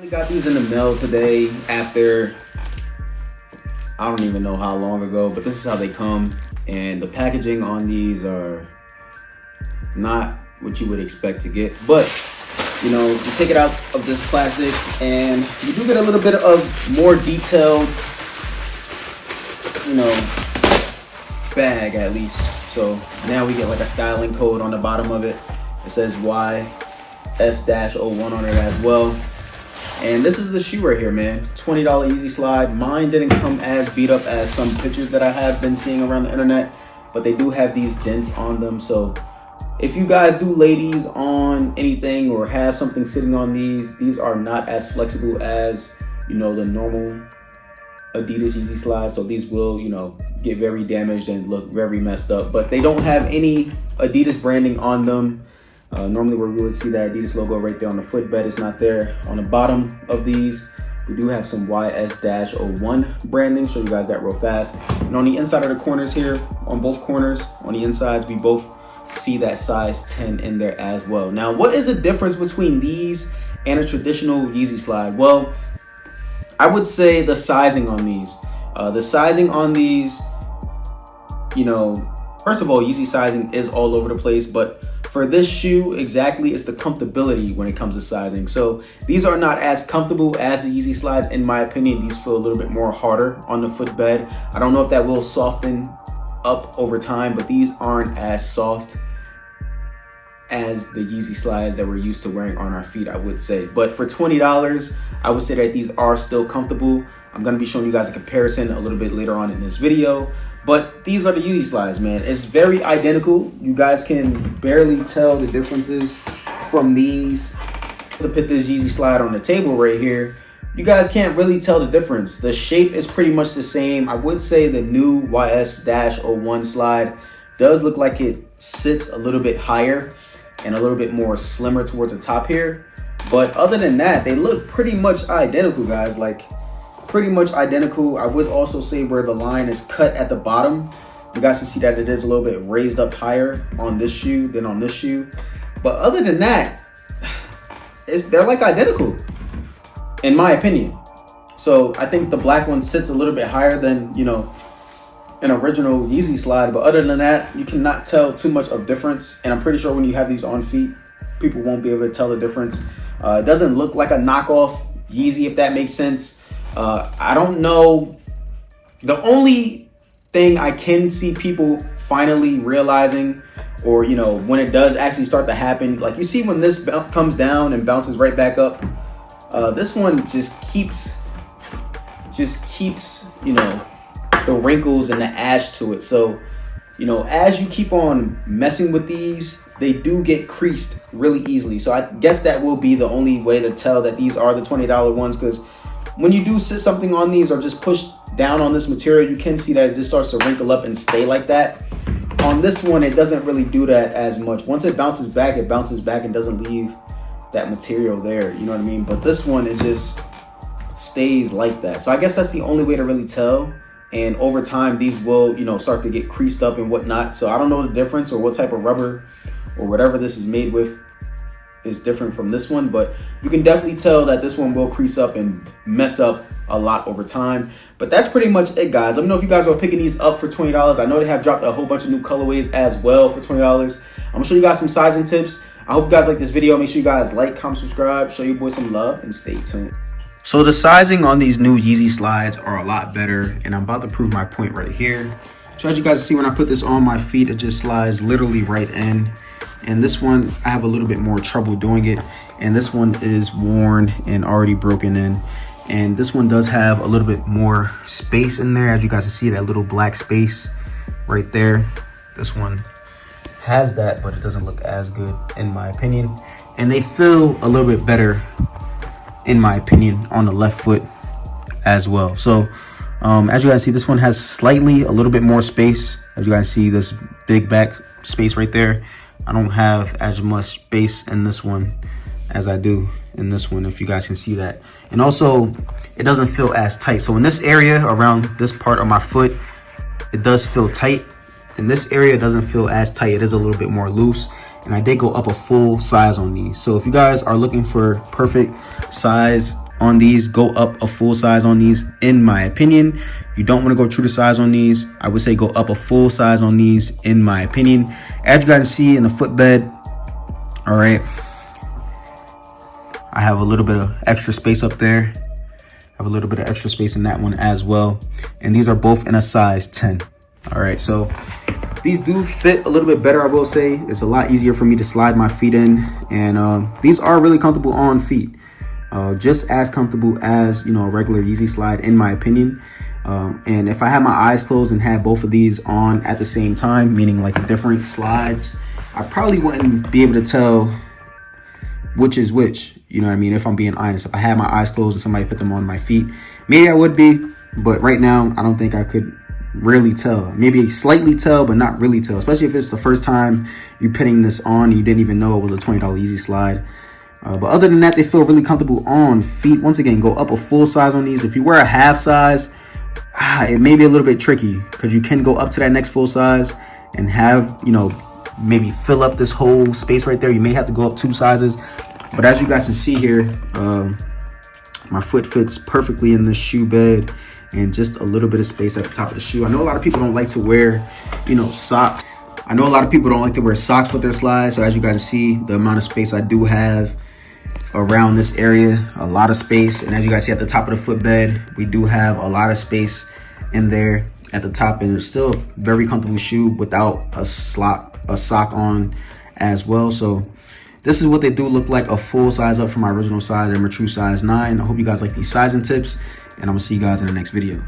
We got these in the mail today after I don't even know how long ago, but this is how they come. And the packaging on these are not what you would expect to get, but you know, you take it out of this plastic and you do get a little bit of more detailed, you know, bag at least. So now we get like a styling code on the bottom of it. It says YS-01 on it as well. And this is the shoe right here, man. $20 Yeezy Slide. Mine didn't come as beat up as some pictures that I have been seeing around the internet, but they do have these dents on them. So if you guys do ladies on anything or have something sitting on these are not as flexible as, you know, the normal Adidas Yeezy Slides. So these will, you know, get very damaged and look very messed up, but they don't have any Adidas branding on them. Normally where we would see that Adidas logo right there on the footbed, is not there. On the bottom of these, we do have some YS-01 branding. Show you guys that real fast. And on the inside of the corners here, on both corners, on the insides, we both see that size 10 in there as well. Now, what is the difference between these and a traditional Yeezy Slide? Well, I would say the sizing on these. The sizing on these, you know, first of all, Yeezy sizing is all over the place, but for this shoe exactly, it's the comfortability when it comes to sizing. So these are not as comfortable as the Yeezy Slides in my opinion. These feel a little bit more harder on the footbed. I don't know if that will soften up over time, but these aren't as soft as the Yeezy Slides that we're used to wearing on our feet, I would say. But for $20, I would say that these are still comfortable. I'm gonna be showing you guys a comparison a little bit later on in this video. But these are the Yeezy Slides, man. It's very identical. You guys can barely tell the differences from these. To put this Yeezy Slide on the table right here, you guys can't really tell the difference. The shape is pretty much the same. I would say the new YS-01 Slide does look like it sits a little bit higher and a little bit more slimmer towards the top here. But other than that, they look pretty much identical, guys. Like, pretty much identical. I would also say where the line is cut at the bottom, you guys can see that it is a little bit raised up higher on this shoe than on this shoe. But other than that, they're like identical in my opinion. So I think the black one sits a little bit higher than, you know, an original Yeezy Slide. But other than that, you cannot tell too much of difference. And I'm pretty sure when you have these on feet, people won't be able to tell the difference. It doesn't look like a knockoff Yeezy, if that makes sense. I don't know. The only thing I can see people finally realizing, or, you know, when it does actually start to happen, like you see when this comes down and bounces right back up, this one just keeps, you know, the wrinkles and the ash to it. So, you know, as you keep on messing with these, they do get creased really easily. So I guess that will be the only way to tell that these are the $20 ones, because when you do sit something on these or just push down on this material, you can see that it just starts to wrinkle up and stay like that. On this one, it doesn't really do that as much. Once it bounces back and doesn't leave that material there, you know what I mean? But this one, it just stays like that. So I guess that's the only way to really tell. And over time, these will, you know, start to get creased up and whatnot. So I don't know the difference or what type of rubber or whatever this is made with is different from this one, but you can definitely tell that this one will crease up and mess up a lot over time. But that's pretty much it, guys. Let me know if you guys are picking these up for $20. I know they have dropped a whole bunch of new colorways as well for $20. I'm gonna show you guys some sizing tips. I hope you guys like this video. Make sure you guys like, comment, subscribe, show your boy some love, and stay tuned. So the sizing on these new Yeezy Slides are a lot better, and I'm about to prove my point right here. So as you guys see, when I put this on my feet, it just slides literally right in. And this one, I have a little bit more trouble doing it. And this one is worn and already broken in. And this one does have a little bit more space in there. As you guys can see, that little black space right there. This one has that, but it doesn't look as good in my opinion. And they feel a little bit better in my opinion on the left foot as well. So as you guys see, this one has slightly a little bit more space. As you guys see, this big back space right there. I don't have as much space in this one as I do in this one, if you guys can see that. And also, it doesn't feel as tight. So in this area around this part of my foot, it does feel tight. In this area, it doesn't feel as tight. It is a little bit more loose. And I did go up a full size on these. So if you guys are looking for perfect size on these, go up a full size on these, in my opinion. You don't want to go true to size on these. I would say go up a full size on these, in my opinion. As you guys see in the footbed, all right, I have a little bit of extra space up there. I have a little bit of extra space in that one as well. And these are both in a size 10. All right, so these do fit a little bit better, I will say. It's a lot easier for me to slide my feet in. And these are really comfortable on feet. Just as comfortable as, you know, a regular Yeezy slide, in my opinion. And if I had my eyes closed and had both of these on at the same time, meaning like the different slides, I probably wouldn't be able to tell which is which, you know what I mean, if I'm being honest. If I had my eyes closed and somebody put them on my feet, maybe I would be, but right now I don't think I could really tell. Maybe slightly tell, but not really tell, especially if it's the first time you're putting this on and you didn't even know it was a $20 Yeezy slide. But other than that, they feel really comfortable on feet. Once again, go up a full size on these. If you wear a half size, it may be a little bit tricky, because you can go up to that next full size and have, you know, maybe fill up this whole space right there. You may have to go up 2 sizes. But as you guys can see here, my foot fits perfectly in this shoe bed, and just a little bit of space at the top of the shoe. I know a lot of people don't like to wear, you know, socks. I know a lot of people don't like to wear socks with their slides. So as you guys see, the amount of space I do have around this area, a lot of space. And as you guys see at the top of the footbed, we do have a lot of space in there at the top, and it's still a very comfortable shoe without a sock on as well. So this is what they do look like, a full size up from my original size. I'm a true size 9. I hope you guys like these sizing tips, and I'm gonna see you guys in the next video.